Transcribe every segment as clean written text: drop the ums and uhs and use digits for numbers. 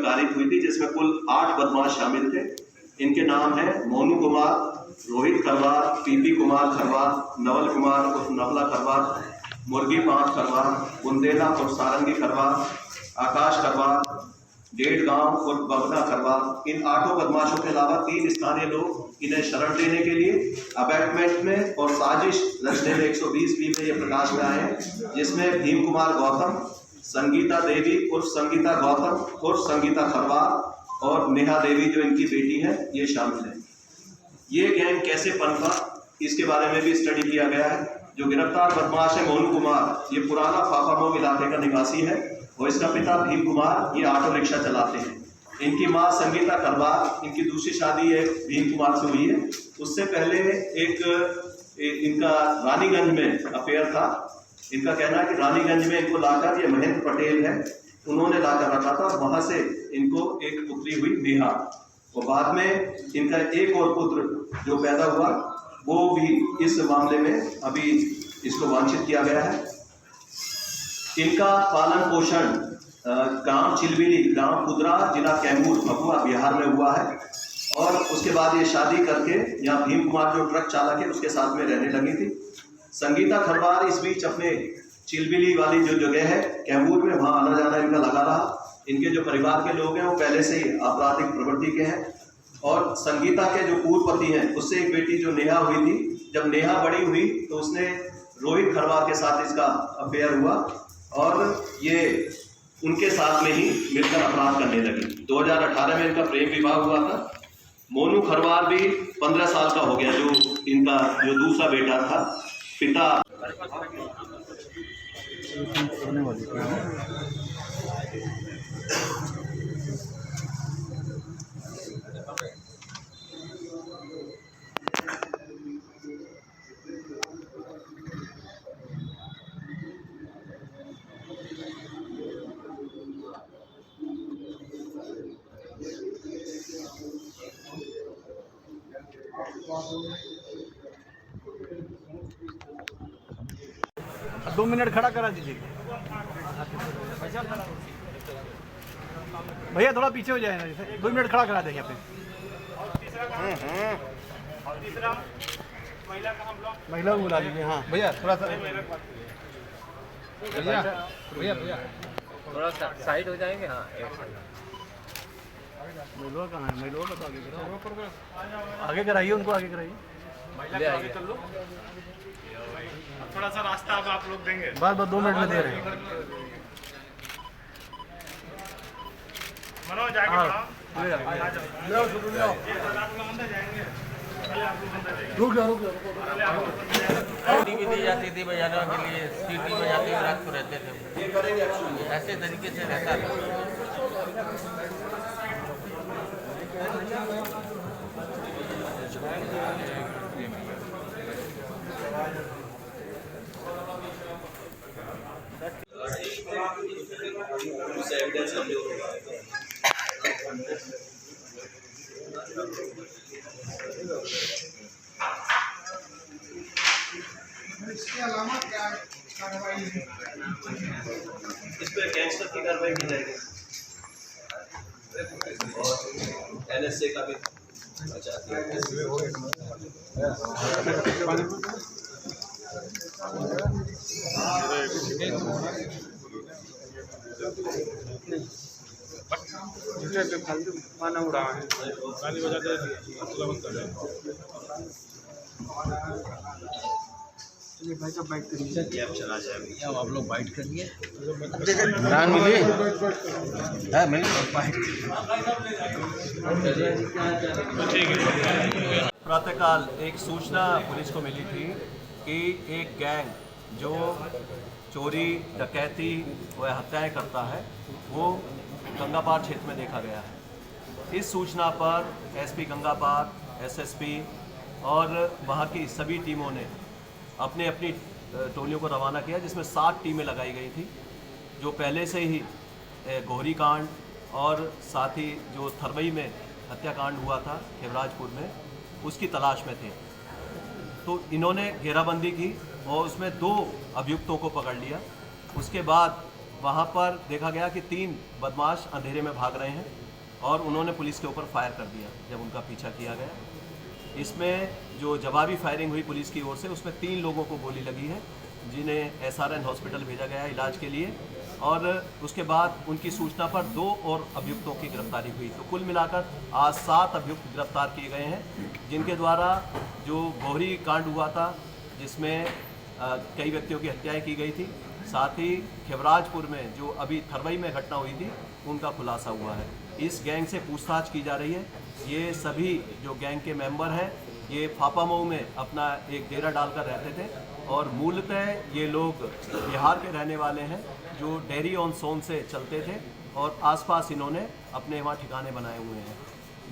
कारित हुई थी, जिसमें कुल 8 बदमाश शामिल थे। इनके नाम हैं मोनू कुमार, रोहित खरवार, पीपी कुमार खरवार, नवल कुमार उर्फ नवला खरवार, मुर्गी पांच खरवार, बुंदेला उर्फ सारंगी खरवार, आकाश खरवार, डेढ़ गांव उर्फ बगना खरवार। इन 8 बदमाशों के अलावा 3 स्थानीय लोग इन्हें शरण देने के लिए अबैटमेंट में और साजिश रचने में 120 में ये प्रकाश में आए हैं, जिसमें भीम कुमार गौतम, संगीता देवी उर्फ संगीता गौतम उर्फ संगीता खरवार और नेहा देवी जो इनकी बेटी है, ये शामिल है। ये गैंग कैसे पनपा, इसके बारे में भी स्टडी किया गया है। जो गिरफ्तार बदमाश है मोनू कुमार, ये पुराना फाफामऊ इलाके का निवासी है और इसका पिता भीम कुमार ये ऑटो रिक्शा चलाते हैं। इनकी मां संगीता खरवार, इनकी दूसरी शादी है भीम कुमार से हुई है। उससे पहले इनका रानीगंज में अफेयर था। इनका कहना है कि रानीगंज में इनको लाकर, ये महेंद्र पटेल है, उन्होंने लाकर रखा था और वहां से इनको एक पुत्री हुई नेहा, और बाद में इनका एक और पुत्र जो पैदा हुआ वो भी इस मामले में अभी इसको वांछित किया गया है। इनका पालन पोषण गांव चिलबिली, गांव कुदरा, जिला कैमूर, भभुआ, बिहार में हुआ है और उसके बाद ये शादी करके यहाँ भीम कुमार जो ट्रक चालक है उसके साथ में रहने लगी थी। संगीता खरवार इस बीच अपने चिलबिली वाली जो जगह है कैमूर में, वहाँ आना जाना इनका लगा रहा। इनके जो परिवार के लोग हैं वो पहले से ही आपराधिक प्रवृत्ति के हैं और संगीता के जो पूर्व पति हैं उससे एक बेटी जो नेहा हुई थी, जब नेहा बड़ी हुई तो उसने रोहित खरवार के साथ इसका अफेयर हुआ और ये उनके साथ में ही मिलकर अपराध करने लगी। 2018 में इनका प्रेम विवाह हुआ था। मोनू खरवार भी 15 साल का हो गया, जो इनका जो दूसरा बेटा था। पिता 2 मिनट खड़ा करा दीजिए भैया, थोड़ा पीछे हो जाए ना, जैसे 2 मिनट खड़ा करा देंगे अपने। महिला को बुला लीजिए। हाँ भैया, थोड़ा सा भैया थोड़ा सा साइड हो जाएंगे। हाँ, महिला कहाँ है? महिला को आगे कराइए, उनको आगे कराइए। थोड़ा सा रास्ता अब आप लोग देंगे। बस 2 मिनट में दे रहे हैं। मनोज आगे रुक जाओ। सीटी भी दी जाती थी बजाने के लिए, सीटी बजाते हुए रात को रहते थे। ऐसे तरीके से रहता था। एविडेंस हम लोग इसके अलावा क्या कार्रवाई है? इस पर गैंगस्टर की कार्रवाई की जाएगी और NSA का भी फालतू माना उड़ा है, गाली बजाते भाई का बाइट करिए। आप चला जाएंगे, अब आप लोग बाइट करिए। रान मिली है, मिली बाइट। प्रातःकाल एक सूचना पुलिस को मिली थी कि एक गैंग जो चोरी, डकैती व हत्याएं करता है वो गंगापार क्षेत्र में देखा गया है। इस सूचना पर SP गंगापार, SSP और वहाँ की सभी टीमों ने अपनी अपनी टोलियों को रवाना किया, जिसमें 7 टीमें लगाई गई थी, जो पहले से ही गोहरी कांड और साथ ही जो थरवई में हत्याकांड हुआ था खेवराजपुर में, उसकी तलाश में थे। तो इन्होंने घेराबंदी की और उसमें 2 अभियुक्तों को पकड़ लिया। उसके बाद वहाँ पर देखा गया कि 3 बदमाश अंधेरे में भाग रहे हैं और उन्होंने पुलिस के ऊपर फायर कर दिया जब उनका पीछा किया गया। इसमें जो जवाबी फायरिंग हुई पुलिस की ओर से, उसमें 3 लोगों को गोली लगी है, जिन्हें SRN हॉस्पिटल भेजा गया है इलाज के लिए। और उसके बाद उनकी सूचना पर 2 और अभियुक्तों की गिरफ्तारी हुई। तो कुल मिलाकर आज 7 अभियुक्त गिरफ्तार किए गए हैं, जिनके द्वारा जो बोहरी कांड हुआ था जिसमें कई व्यक्तियों की हत्याएं की गई थी, साथ ही खिवराजपुर में जो अभी थरवई में घटना हुई थी उनका खुलासा हुआ है। इस गैंग से पूछताछ की जा रही है। ये सभी जो गैंग के मेंबर हैं ये फापामऊ में अपना एक डेरा डालकर रहते थे और मूलतः ये लोग बिहार के रहने वाले हैं जो डेरी ऑन सोन से चलते थे और आसपास इन्होंने अपने वहाँ ठिकाने बनाए हुए हैं।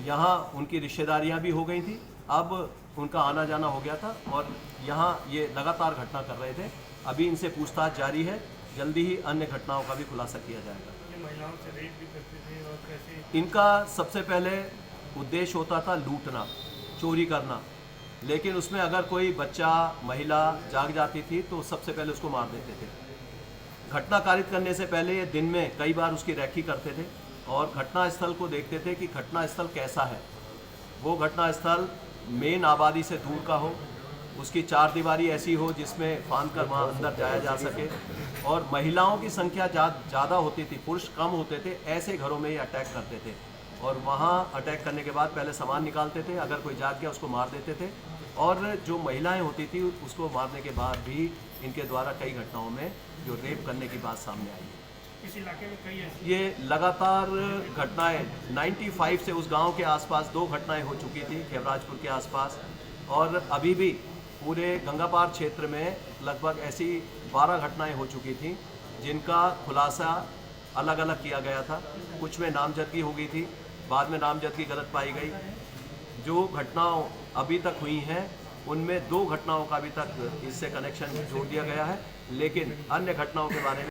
यहाँ उनकी रिश्तेदारियाँ भी हो गई थी, अब उनका आना जाना हो गया था और यहाँ ये लगातार घटना कर रहे थे। अभी इनसे पूछताछ जारी है, जल्दी ही अन्य घटनाओं का भी खुलासा किया जाएगा। महिलाओं से रेप भी करते थे और कैसे? इनका सबसे पहले उद्देश्य होता था लूटना, चोरी करना, लेकिन उसमें अगर कोई बच्चा महिला जाग जाती थी तो सबसे पहले उसको मार देते थे। घटना कारित करने से पहले ये दिन में कई बार उसकी रैकी करते थे और घटना स्थल को देखते थे कि घटना स्थल कैसा है। वो घटना स्थल मेन आबादी से दूर का हो, उसकी 4 दीवारी ऐसी हो जिसमें फांद कर वहाँ अंदर जाया जा सके और महिलाओं की संख्या ज़्यादा होती थी, पुरुष कम होते थे। ऐसे घरों में ये अटैक करते थे और वहाँ अटैक करने के बाद पहले सामान निकालते थे, अगर कोई जाग गया उसको मार देते थे और जो महिलाएं होती थी उसको मारने के बाद भी इनके द्वारा कई घटनाओं में जो रेप करने की बात सामने आई है। इस इलाके में कई ऐसी ये लगातार घटनाएं 95 से उस गांव के आसपास 2 घटनाएं हो चुकी थी खिवराजपुर के आसपास और अभी भी पूरे गंगापार क्षेत्र में लगभग ऐसी 12 घटनाएं हो चुकी थी जिनका खुलासा अलग अलग किया गया था। कुछ में नामजदगी हो गई थी, बाद में नामजदगी गलत पाई गई। जो घटनाओं अभी तक हुई हैं उनमें 2 घटनाओं का अभी तक इससे कनेक्शन जोड़ दिया गया है, लेकिन अन्य घटनाओं के बारे में